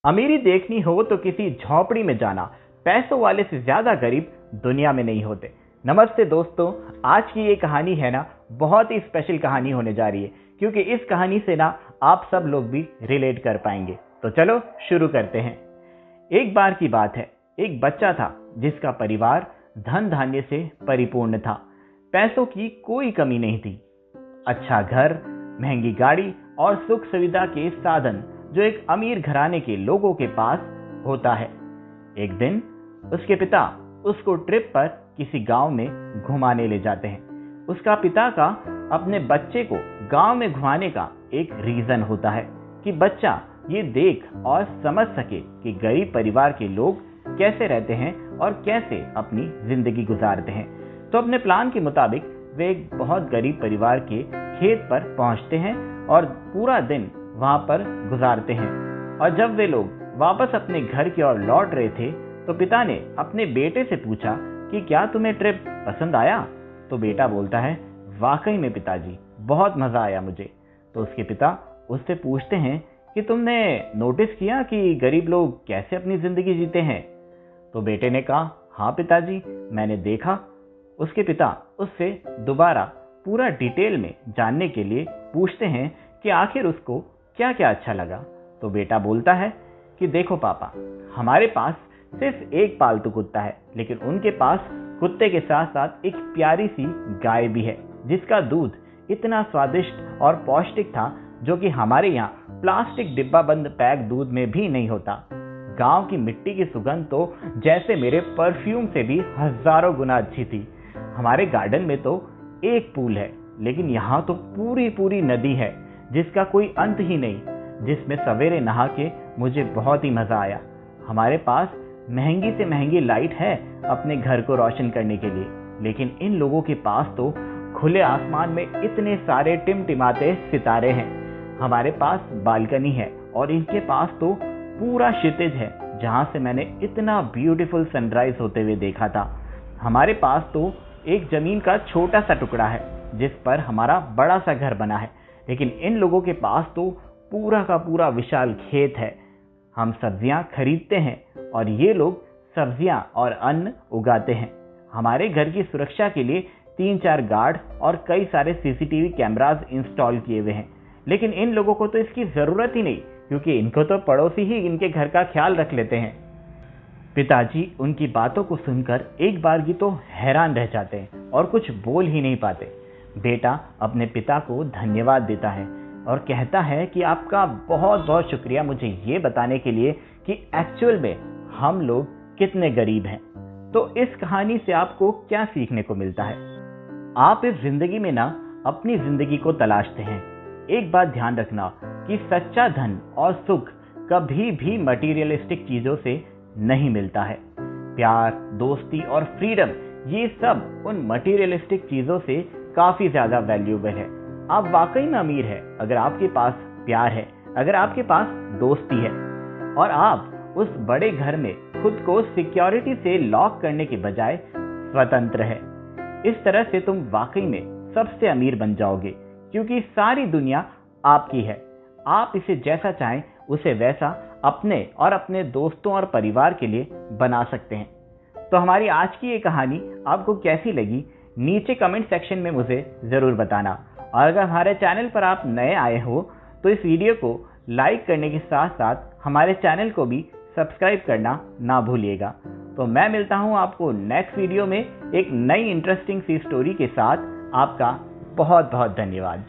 अमीरी देखनी हो तो किसी झोपड़ी में जाना, पैसों वाले से ज्यादा गरीब दुनिया में नहीं होते। नमस्ते दोस्तों, आज की ये कहानी है ना, बहुत ही स्पेशल कहानी होने जा रही है, क्योंकि इस कहानी से ना आप सब लोग भी रिलेट कर पाएंगे। तो चलो शुरू करते हैं। एक बार की बात है, एक बच्चा था जिसका परिवार धन धान्य से परिपूर्ण था। पैसों की कोई कमी नहीं थी। अच्छा घर, महंगी गाड़ी और सुख सुविधा के साधन जो एक अमीर घराने के लोगों के पास होता है। एक दिन उसके पिता उसको ट्रिप पर किसी गांव में घुमाने ले जाते हैं। उसका पिता का अपने बच्चे को गांव में घुमाने का एक रीजन होता है कि बच्चा ये देख और समझ सके कि गरीब परिवार के लोग कैसे रहते हैं और कैसे अपनी जिंदगी गुजारते हैं। तो अपने प्लान के मुताबिक वे एक बहुत गरीब परिवार के खेत पर पहुंचते हैं और पूरा दिन वहां पर गुजारते हैं। और जब वे लोग वापस अपने घर की ओर लौट रहे थे तो पिता ने अपने बेटे से पूछा कि क्या तुम्हें ट्रिप पसंद आया? तो बेटा बोलता है, वाकई में पिताजी, बहुत मजा आया मुझे। तो उसके पिता उससे पूछते हैं कि तुमने नोटिस किया कि गरीब लोग कैसे अपनी जिंदगी जीते हैं? तो बेटे ने कहा, हाँ पिताजी, मैंने देखा। उसके पिता उससे दोबारा पूरा डिटेल में जानने के लिए पूछते हैं कि आखिर उसको क्या क्या अच्छा लगा। तो बेटा बोलता है कि देखो पापा, हमारे पास सिर्फ एक पालतू कुत्ता है, लेकिन उनके पास कुत्ते के साथ साथ एक प्यारी सी गाय भी है जिसका दूध इतना स्वादिष्ट और पौष्टिक था जो कि हमारे यहाँ प्लास्टिक डिब्बा बंद पैक दूध में भी नहीं होता। गांव की मिट्टी की सुगंध तो जैसे मेरे परफ्यूम से भी हजारों गुना अच्छी थी। हमारे गार्डन में तो एक पूल है, लेकिन यहाँ तो पूरी पूरी नदी है जिसका कोई अंत ही नहीं, जिसमें सवेरे नहा के मुझे बहुत ही मजा आया। हमारे पास महंगी से महंगी लाइट है अपने घर को रोशन करने के लिए, लेकिन इन लोगों के पास तो खुले आसमान में इतने सारे टिमटिमाते सितारे हैं। हमारे पास बालकनी है और इनके पास तो पूरा क्षितिज है जहां से मैंने इतना ब्यूटीफुल सनराइज होते हुए देखा था। हमारे पास तो एक जमीन का छोटा सा टुकड़ा है जिस पर हमारा बड़ा सा घर बना है, लेकिन इन लोगों के पास तो पूरा का पूरा विशाल खेत है। हम सब्जियां खरीदते हैं और ये लोग सब्जियां और अन्न उगाते हैं। हमारे घर की सुरक्षा के लिए 3-4 गार्ड और कई सारे सीसीटीवी कैमरास इंस्टॉल किए हुए हैं, लेकिन इन लोगों को तो इसकी जरूरत ही नहीं, क्योंकि इनको तो पड़ोसी ही इनके घर का ख्याल रख लेते हैं। पिताजी उनकी बातों को सुनकर एक बार की तो हैरान रह जाते हैं और कुछ बोल ही नहीं पाते। बेटा अपने पिता को धन्यवाद देता है और कहता है कि आपका बहुत बहुत शुक्रिया मुझे ये बताने के लिए कि एक्चुअल में हम लोग कितने गरीब हैं। तो इस कहानी से आपको क्या सीखने को मिलता है? आप इस जिंदगी में ना अपनी जिंदगी को तलाशते हैं। एक बात ध्यान रखना कि सच्चा धन और सुख कभी भी मटीरियलिस्टिक चीजों से नहीं मिलता है। प्यार, दोस्ती और फ्रीडम, ये सब उन मटीरियलिस्टिक चीजों से काफी ज्यादा वैल्यूएबल है। आप वाकई में अमीर है अगर आपके पास प्यार है, अगर आपके पास दोस्ती है और आप उस बड़े घर में खुद को सिक्योरिटी से लॉक करने के बजाय स्वतंत्र है। इस तरह से तुम वाकई में सबसे अमीर बन जाओगे, क्योंकि सारी दुनिया आपकी है। आप इसे जैसा चाहें उसे वैसा अपने और अपने दोस्तों और परिवार के लिए बना सकते हैं। तो हमारी आज की ये कहानी आपको कैसी लगी, नीचे कमेंट सेक्शन में मुझे जरूर बताना। और अगर हमारे चैनल पर आप नए आए हो तो इस वीडियो को लाइक करने के साथ साथ हमारे चैनल को भी सब्सक्राइब करना ना भूलिएगा। तो मैं मिलता हूं आपको नेक्स्ट वीडियो में एक नई इंटरेस्टिंग सी स्टोरी के साथ। आपका बहुत बहुत धन्यवाद।